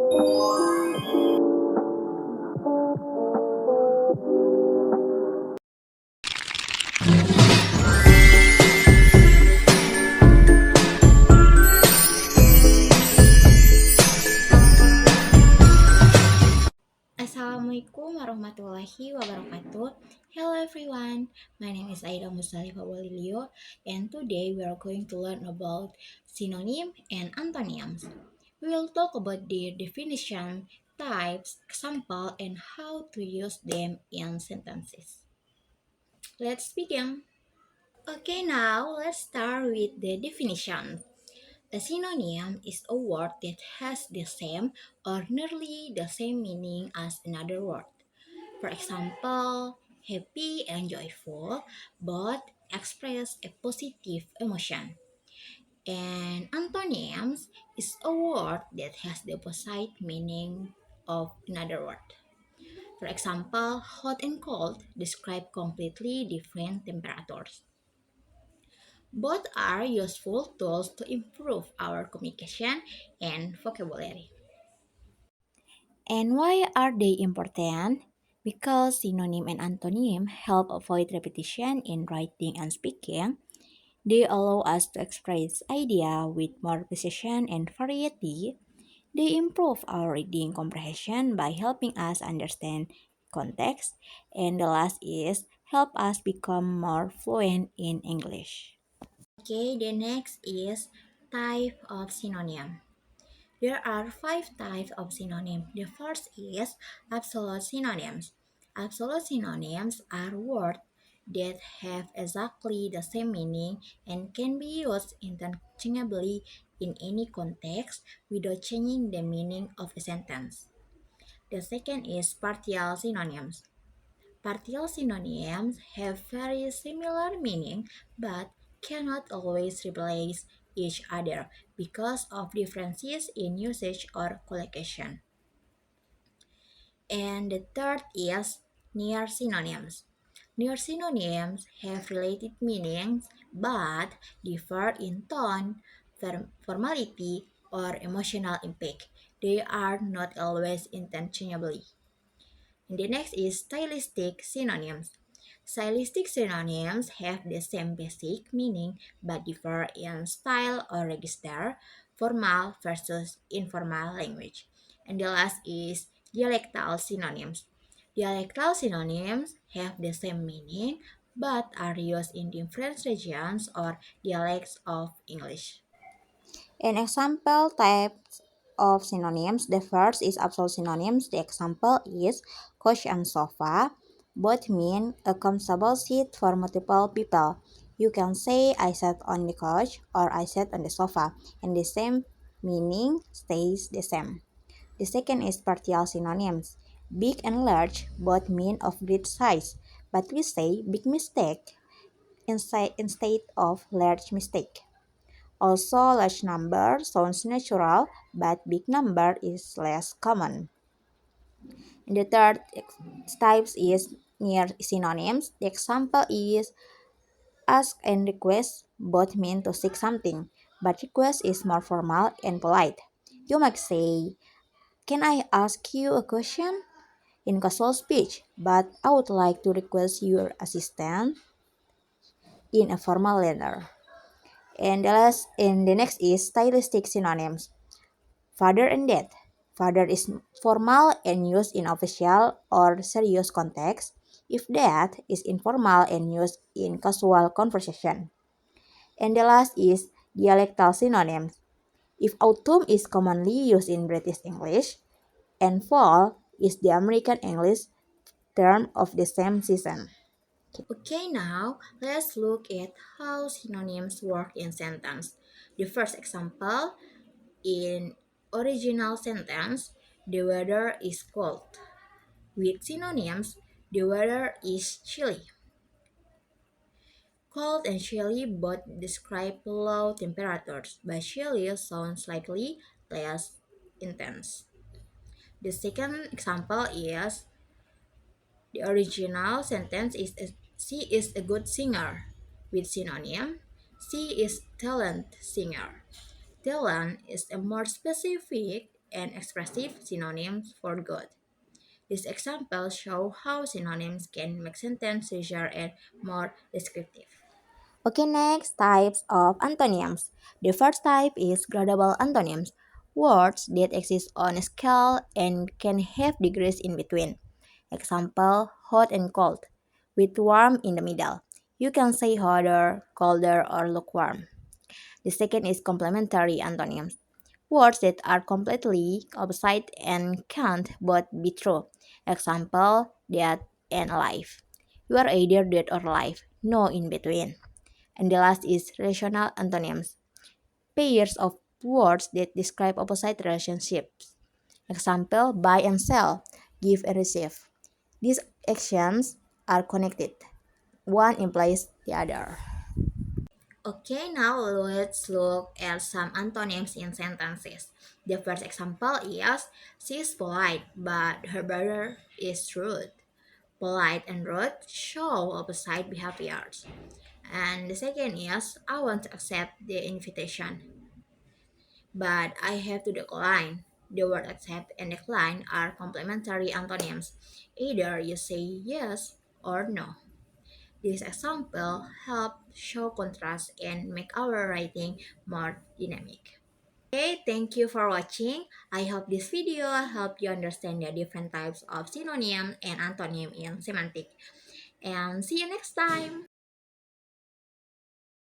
Assalamualaikum warahmatullahi wabarakatuh. Hello everyone, my name is Aida Mustalifah Walilio, and today we are going to learn about synonym and antonyms. We will talk about their definition, types, example, and how to use them in sentences. Let's begin. Okay, now let's start with the definition. A synonym is a word that has the same or nearly the same meaning as another word. For example, happy and joyful both express a positive emotion. And antonyms is a word that has the opposite meaning of another word. For example, hot and cold describe completely different temperatures. Both are useful tools to improve our communication and vocabulary. And why are they important? Because synonym and antonym help avoid repetition in writing and speaking. They allow us to express idea with more precision and variety. They improve our reading comprehension by helping us understand context. And the last is help us become more fluent in English. Okay, the next is type of synonym. There are five types of synonym. The first is absolute synonyms. Absolute synonyms are words that have exactly the same meaning and can be used interchangeably in any context without changing the meaning of a sentence. The second is partial synonyms. Partial synonyms have very similar meaning but cannot always replace each other because of differences in usage or collocation. And the third is near synonyms. Near synonyms have related meanings but differ in tone, formality, or emotional impact. They are not always interchangeably. And the next is stylistic synonyms. Stylistic synonyms have the same basic meaning but differ in style or register, formal versus informal language. And the last is dialectal synonyms. Dialectal synonyms have the same meaning but are used in different regions or dialects of English. An example types of synonyms. The first is absolute synonyms. The example is couch and sofa. Both mean a comfortable seat for multiple people. You can say I sat on the couch or I sat on the sofa, and the same meaning stays the same. The second is partial synonyms. Big and large both mean of great size, but we say big mistake instead of large mistake. Also, large number sounds natural, but big number is less common. And the third types is near synonyms. The example is ask and request both mean to seek something, but request is more formal and polite. You might say, "Can I ask you a question?" in casual speech, but I would like to request your assistance in a formal manner. And the next is stylistic synonyms. Father and dad. Father is formal and used in official or serious context, if dad is informal and used in casual conversation. And the last is dialectal synonyms. If autumn is commonly used in British English, and fall is the American English term of the same season. Okay, now let's look at how synonyms work in sentence. The first example, in original sentence, the weather is cold. With synonyms, the weather is chilly. Cold and chilly both describe low temperatures, but chilly sounds slightly less intense. The second example is the original sentence is she is a good singer. With synonym, she is talent singer. Talent is a more specific and expressive synonyms for good. These examples show how synonyms can make sentences richer and more descriptive. Okay, next types of antonyms. The first type is gradable antonyms, words that exist on a scale and can have degrees in between. Example, hot and cold, with warm in the middle. You can say hotter, colder, or lukewarm. The second is complementary antonyms, words that are completely opposite and can't both be true. Example, dead and alive. You are either dead or alive, no in between. And the last is relational antonyms, pairs of words that describe opposite relationships. Example, buy and sell, give and receive. These actions are connected. One implies the other. Okay, now let's look at some antonyms in sentences. The first example is she is polite, but her brother is rude. Polite and rude show opposite behaviors. And the second is I want to accept the invitation, but I have to decline. The word accept and decline are complementary antonyms. Either you say yes or no. This example help show contrast and make our writing more dynamic. Okay, thank you for watching. I hope this video helped you understand the different types of synonym and antonym in semantic. And see you next time.